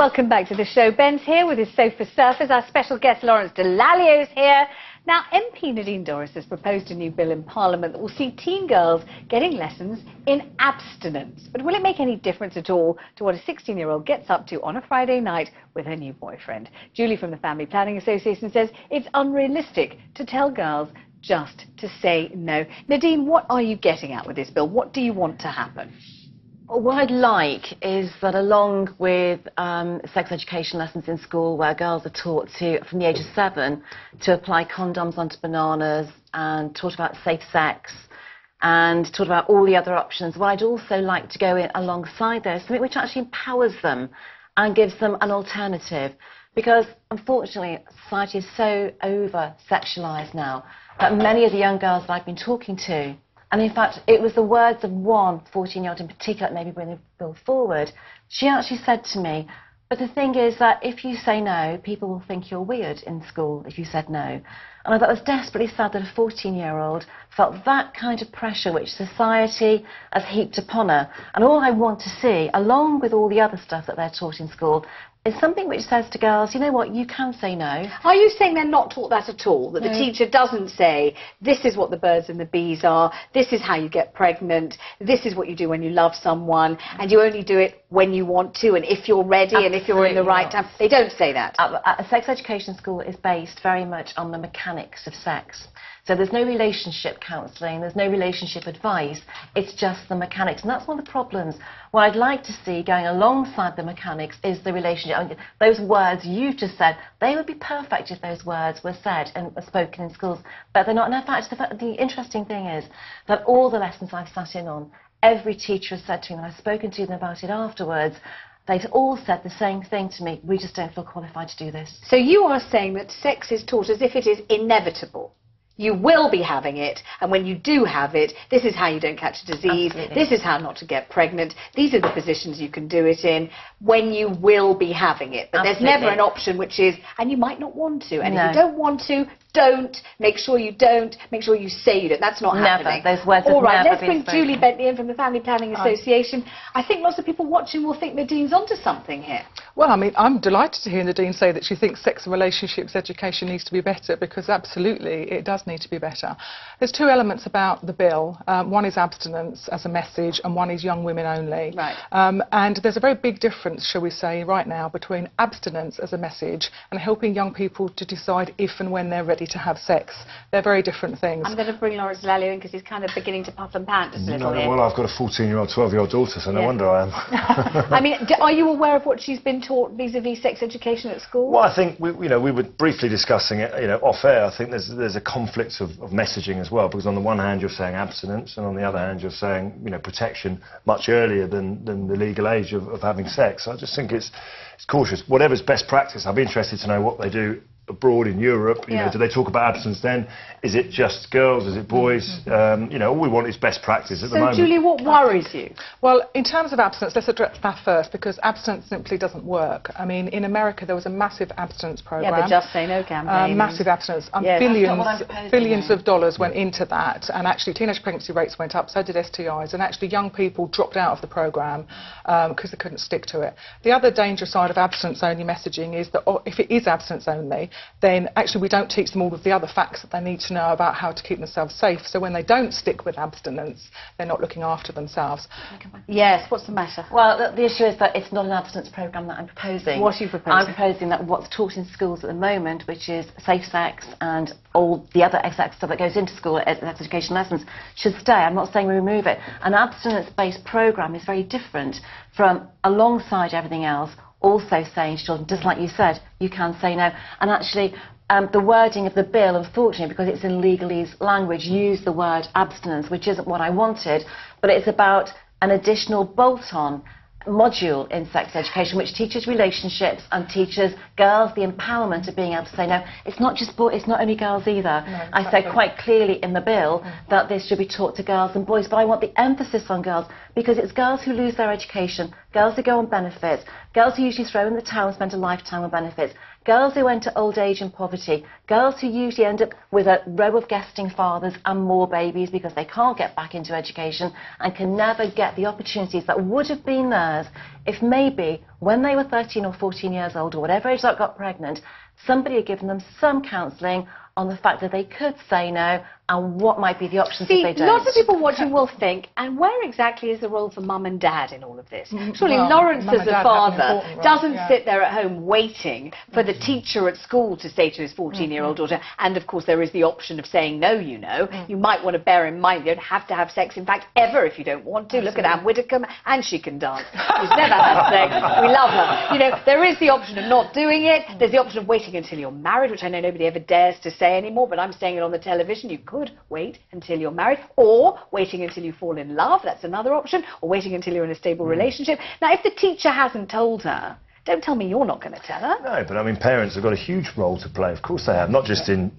Welcome back to the show. Ben's here with his sofa surfers. Our special guest Lawrence Delalio's here. Now, MP Nadine Dorries has proposed a new bill in Parliament that will see teen girls getting lessons in abstinence. But will it make any difference at all to what a 16-year-old gets up to on a Friday night with her new boyfriend? Julie from the Family Planning Association says it's unrealistic to tell girls just to say no. Nadine, what are you getting at with this bill? What do you want to happen? What I'd like is that along with sex education lessons in school where girls are taught to, from the age of 7, to apply condoms onto bananas and taught about safe sex and taught about all the other options, what I'd also like to go in alongside those, something which actually empowers them and gives them an alternative. Because unfortunately society is so over-sexualised now that many of the young girls that I've been talking to, and in fact, it was the words of one 14-year-old in particular that maybe bring the bill forward. She actually said to me, but the thing is that if you say no, people will think you're weird in school if you said no. And I thought it was desperately sad that a 14-year-old felt that kind of pressure which society has heaped upon her. And all I want to see, along with all the other stuff that they're taught in school, is something which says to girls, you know what, you can say no. Are you saying they're not taught that at all? That the teacher doesn't say, this is what the birds and the bees are, this is how you get pregnant, this is what you do when you love someone, and you only do it when you want to, and if you're ready, and if you're in the right time. They don't say that. A sex education school is based very much on the mechanics of sex. So there's no relationship counselling, there's no relationship advice, it's just the mechanics. And that's one of the problems. What I'd like to see going alongside the mechanics is the relationship. I mean, those words you've just said, they would be perfect if those words were said and were spoken in schools, but they're not. And in fact, the interesting thing is that all the lessons I've sat in on, every teacher has said to me, and I've spoken to them about it afterwards, they've all said the same thing to me, we just don't feel qualified to do this. So you are saying that sex is taught as if it is inevitable. You will be having it, and when you do have it, this is how you don't catch a disease, Absolutely. This is how not to get pregnant, these are the positions you can do it in, when you will be having it. But Absolutely. there's never an option which is, and you might not want to, and No. if you don't want to, don't, make sure you don't, make sure you say you don't. That's not happening. Never, those words have All right, never let's been bring spoken. Julie Bentley in from the Family Planning Association. I think lots of people watching will think Nadine's onto something here. Well, I mean, I'm delighted to hear Nadine say that she thinks sex and relationships education needs to be better, because absolutely it does need to be better. There's two elements about the bill. One is abstinence as a message, and one is young women only. Right. And there's a very big difference, shall we say, right now between abstinence as a message and helping young people to decide if and when they're ready to have sex. They're very different things. I'm going to bring Lawrence Delalio in because he's kind of beginning to puff and pant just a little here. Well, I've got a 14-year-old, 12-year-old daughter, so no wonder I am. I mean, are you aware of what she's been taught vis-à-vis sex education at school? Well, I think we were briefly discussing it, off air. I think there's a conflict of messaging as well, because on the one hand you're saying abstinence, and on the other hand you're saying protection much earlier than the legal age of having sex. I just think it's cautious. Whatever's best practice, I'd be interested to know what they do abroad in Europe. Do they talk about abstinence then? Is it just girls? Is it boys? All we want is best practice at the moment. So, Julie, what worries you? Well, in terms of abstinence, let's address that first, because abstinence simply doesn't work. I mean, in America there was a massive abstinence program. Yeah, the Just Say No campaign. Massive abstinence. Billions of dollars went into that, and actually teenage pregnancy rates went up, so did STIs, and actually young people dropped out of the program because they couldn't stick to it. The other dangerous side of abstinence-only messaging is that if it is abstinence-only, then actually we don't teach them all of the other facts that they need to know about how to keep themselves safe. So when they don't stick with abstinence, they're not looking after themselves. Yes, what's the matter? Well, the issue is that it's not an abstinence programme that I'm proposing. What are you proposing? I'm proposing that what's taught in schools at the moment, which is safe sex and all the other sex stuff that goes into school as sex education lessons, should stay. I'm not saying we remove it. An abstinence-based programme is very different from, alongside everything else, also saying to children, just like you said, you can say no. And actually, the wording of the bill, unfortunately, because it's in legalese language, used the word abstinence, which isn't what I wanted, but it's about an additional bolt-on module in sex education which teaches relationships and teaches girls the empowerment of being able to say no. It's not just boys, it's not only girls either. No, I say quite clearly in the bill that this should be taught to girls and boys, but I want the emphasis on girls, because it's girls who lose their education, girls who go on benefits, girls who usually throw in the towel and spend a lifetime on benefits, girls who enter old age and poverty, girls who usually end up with a row of guesting fathers and more babies because they can't get back into education and can never get the opportunities that would have been theirs if maybe when they were 13 or 14 years old or whatever age they got pregnant, somebody had given them some counselling on the fact that they could say no and what might be the options if they don't. Lots of people watching will think, and where exactly is the role for mum and dad in all of this? Surely well, Lawrence as a father doesn't yeah. sit there at home waiting for the teacher at school to say to his 14-year-old daughter, and of course there is the option of saying no, you know. You might want to bear in mind you don't have to have sex, in fact, ever if you don't want to. Look at Anne Widdecombe, and she can dance. She's never had sex. We love her. You know, there is the option of not doing it. There's the option of waiting until you're married, which I know nobody ever dares to say anymore, but I'm saying it on the television. You could wait until you're married, or waiting until you fall in love. That's another option, or waiting until you're in a stable relationship. Now, if the teacher hasn't told her, don't tell me you're not going to tell her. No, but I mean, parents have got a huge role to play. Of course they have, not just in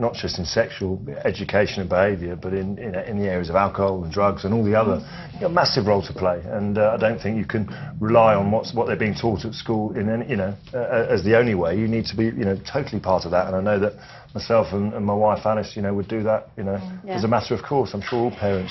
sexual education and behaviour, but in the areas of alcohol and drugs and all the other. You've got a massive role to play, and I don't think you can rely on what they're being taught at school in any, as the only way. You need to be, totally part of that. And I know that myself and my wife Alice, would do that, as a matter of course. I'm sure all parents.